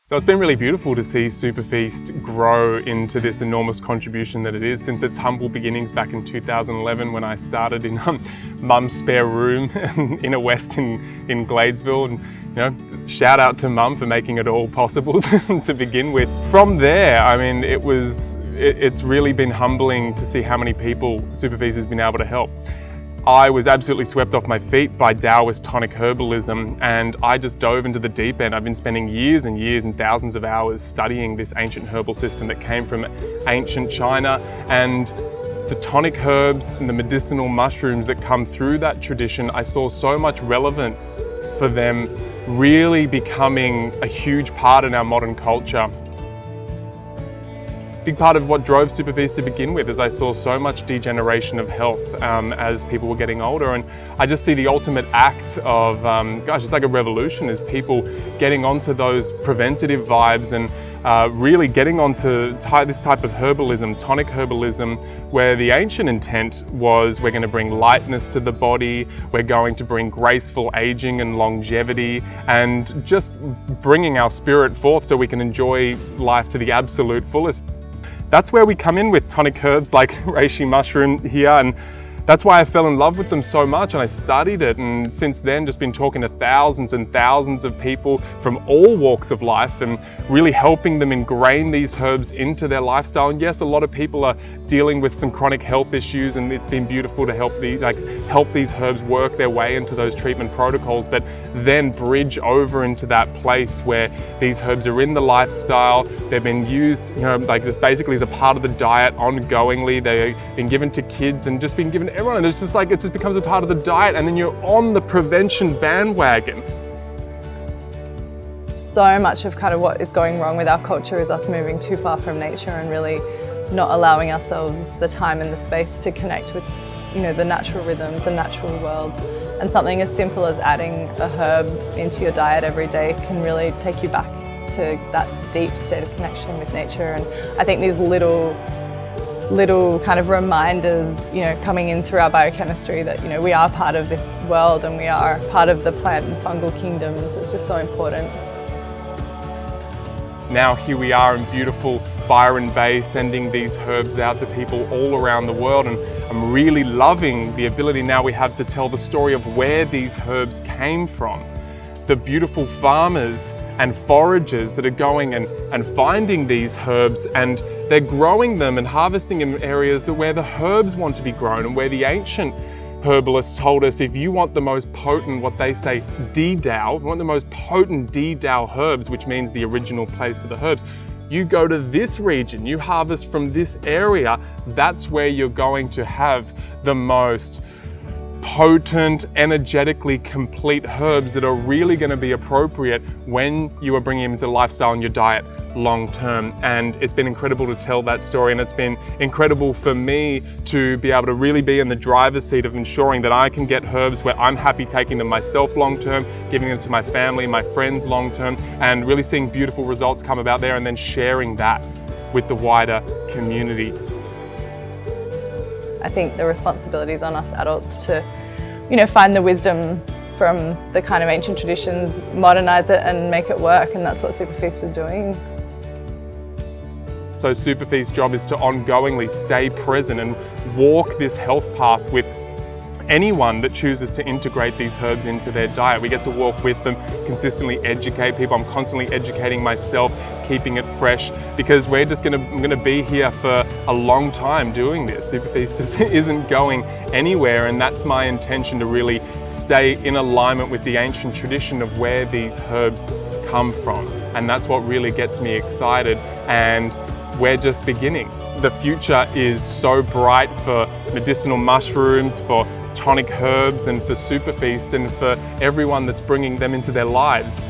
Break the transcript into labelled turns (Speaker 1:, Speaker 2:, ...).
Speaker 1: So it's been really beautiful to see SuperFeast grow into this enormous contribution that it is since its humble beginnings back in 2011 when I started in Mum's spare room in a West in Gladesville. And shout out to Mum for making it all possible to begin with. From there, I mean, it's really been humbling to see how many people SuperFeast has been able to help. I was absolutely swept off my feet by Taoist tonic herbalism, and I just dove into the deep end. I've been spending years and years and thousands of hours studying this ancient herbal system that came from ancient China, and the tonic herbs and the medicinal mushrooms that come through that tradition. I saw so much relevance for them really becoming a huge part in our modern culture. Big part of what drove SuperFeast to begin with is I saw so much degeneration of health as people were getting older, and I just see the ultimate act of, it's like a revolution, is people getting onto those preventative vibes and really getting onto this type of herbalism, tonic herbalism, where the ancient intent was we're going to bring lightness to the body, we're going to bring graceful aging and longevity, and just bringing our spirit forth so we can enjoy life to the absolute fullest. That's where we come in with tonic herbs like reishi mushroom here, and that's why I fell in love with them so much, and I studied it, and since then just been talking to thousands and thousands of people from all walks of life and really helping them ingrain these herbs into their lifestyle. And yes, a lot of people are dealing with some chronic health issues, and it's been beautiful to help these herbs work their way into those treatment protocols, but then bridge over into that place where these herbs are in the lifestyle. They've been used, just basically as a part of the diet ongoingly. They've been given to kids and just been given to everyone. And it's just it just becomes a part of the diet, and then you're on the prevention bandwagon.
Speaker 2: So much of kind of what is going wrong with our culture is us moving too far from nature and really not allowing ourselves the time and the space to connect with the natural rhythms, the natural world. And something as simple as adding a herb into your diet every day can really take you back to that deep state of connection with nature. And I think these little kind of reminders, coming in through our biochemistry that, we are part of this world and we are part of the plant and fungal kingdoms. It's just so important.
Speaker 1: Now here we are in beautiful Byron Bay, sending these herbs out to people all around the world, and I'm really loving the ability now we have to tell the story of where these herbs came from. The beautiful farmers and foragers that are going and finding these herbs, and they're growing them and harvesting them in areas where the herbs want to be grown, and where the ancient herbalists told us if you want the most potent, what they say, D-Dao, you want the most potent D-Dao herbs, which means the original place of the herbs, you go to this region, you harvest from this area, that's where you're going to have the most potent, energetically complete herbs that are really going to be appropriate when you are bringing them into lifestyle and your diet long term. And it's been incredible to tell that story, and it's been incredible for me to be able to really be in the driver's seat of ensuring that I can get herbs where I'm happy taking them myself long term, giving them to my family, my friends long term, and really seeing beautiful results come about there, and then sharing that with the wider community.
Speaker 2: I think the responsibility is on us adults to, find the wisdom from the kind of ancient traditions, modernize it and make it work, and that's what SuperFeast is doing.
Speaker 1: So SuperFeast's job is to ongoingly stay present and walk this health path with anyone that chooses to integrate these herbs into their diet. We get to walk with them, consistently educate people. I'm constantly educating myself, keeping it fresh, because I'm gonna be here for a long time doing this. SuperFeast just isn't going anywhere, and that's my intention, to really stay in alignment with the ancient tradition of where these herbs come from. And that's what really gets me excited, and we're just beginning. The future is so bright for medicinal mushrooms, for tonic herbs, and for SuperFeast, and for everyone that's bringing them into their lives.